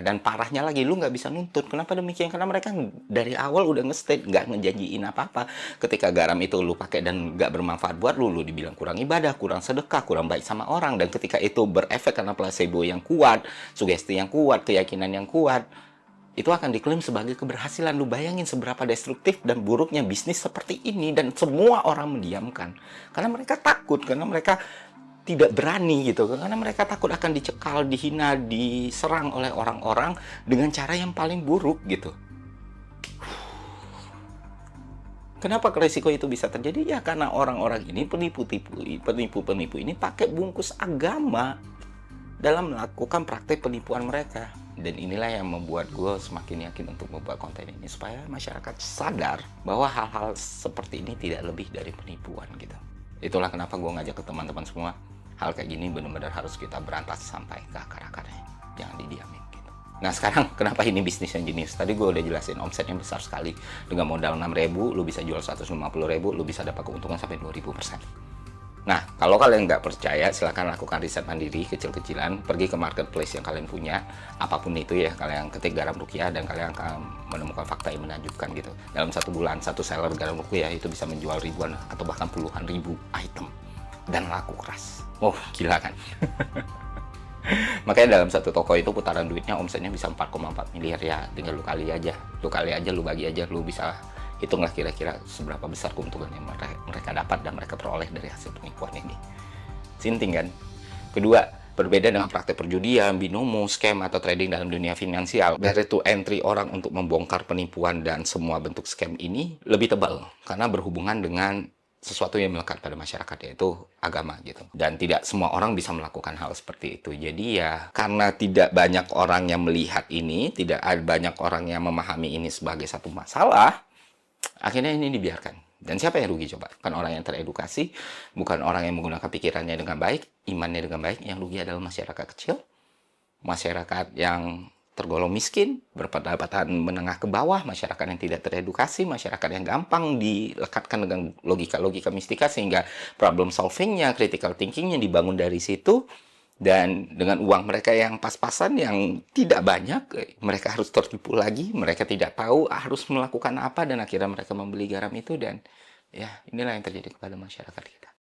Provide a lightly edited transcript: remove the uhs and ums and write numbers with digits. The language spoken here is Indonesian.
Dan parahnya lagi, lu nggak bisa nuntut. Kenapa demikian? Karena mereka dari awal udah nge-state, nggak ngejanjiin apa-apa. Ketika garam itu lu pakai dan nggak bermanfaat buat lu dibilang kurang ibadah, kurang sedekah, kurang baik sama orang. Dan ketika itu berefek karena placebo yang kuat, sugesti yang kuat, keyakinan yang kuat, itu akan diklaim sebagai keberhasilan. Lu bayangin seberapa destruktif dan buruknya bisnis seperti ini, dan semua orang mendiamkan. Karena mereka takut, karena mereka tidak berani gitu, karena mereka takut akan dicekal, dihina, diserang oleh orang-orang dengan cara yang paling buruk gitu. Kenapa resiko itu bisa terjadi? Ya karena orang-orang ini penipu-penipu ini pakai bungkus agama dalam melakukan praktek penipuan mereka. Dan inilah yang membuat gue semakin yakin untuk membuat konten ini, supaya masyarakat sadar bahwa hal-hal seperti ini tidak lebih dari penipuan gitu. Itulah kenapa gue ngajak ke teman-teman semua, hal kayak gini benar-benar harus kita berantas sampai ke akar-akarnya, jangan didiamin gitu. Nah sekarang kenapa ini bisnis yang jenius? Tadi gue udah jelasin, omsetnya besar sekali. Dengan modal 6.000 lu bisa jual 150.000, lu bisa dapat keuntungan sampai 2000%. Nah, kalau kalian nggak percaya, silahkan lakukan riset mandiri kecil-kecilan. Pergi ke marketplace yang kalian punya, apapun itu ya. Kalian ketik garam rukiah dan kalian akan menemukan fakta yang menakjubkan gitu. Dalam 1 bulan, satu seller garam rukiah itu bisa menjual ribuan atau bahkan puluhan ribu item. Dan laku keras. Oh, gila kan? Makanya dalam satu toko itu putaran duitnya omsetnya bisa 4,4 miliar ya. Tinggal lu kali aja. Lu bagi aja, lu bisa hitunglah kira-kira seberapa besar keuntungan yang mereka dapat dan mereka peroleh dari hasil penipuan ini. Sinting kan? Kedua, berbeda dengan praktek perjudian, binomo, scam, atau trading dalam dunia finansial, barrier to entry orang untuk membongkar penipuan dan semua bentuk scam ini lebih tebal karena berhubungan dengan sesuatu yang melekat pada masyarakat, yaitu agama gitu. Dan tidak semua orang bisa melakukan hal seperti itu. Jadi ya karena tidak banyak orang yang melihat ini, tidak ada banyak orang yang memahami ini sebagai satu masalah, akhirnya ini dibiarkan. Dan siapa yang rugi coba? Kan orang yang teredukasi, bukan orang yang menggunakan pikirannya dengan baik, imannya dengan baik. Yang rugi adalah masyarakat kecil, masyarakat yang tergolong miskin, berpendapatan menengah ke bawah, masyarakat yang tidak teredukasi, masyarakat yang gampang dilekatkan dengan logika-logika mistika, sehingga problem solvingnya, critical thinkingnya dibangun dari situ. Dan dengan uang mereka yang pas-pasan, yang tidak banyak, mereka harus tertipu lagi, mereka tidak tahu harus melakukan apa, dan akhirnya mereka membeli garam itu, dan ya inilah yang terjadi kepada masyarakat kita.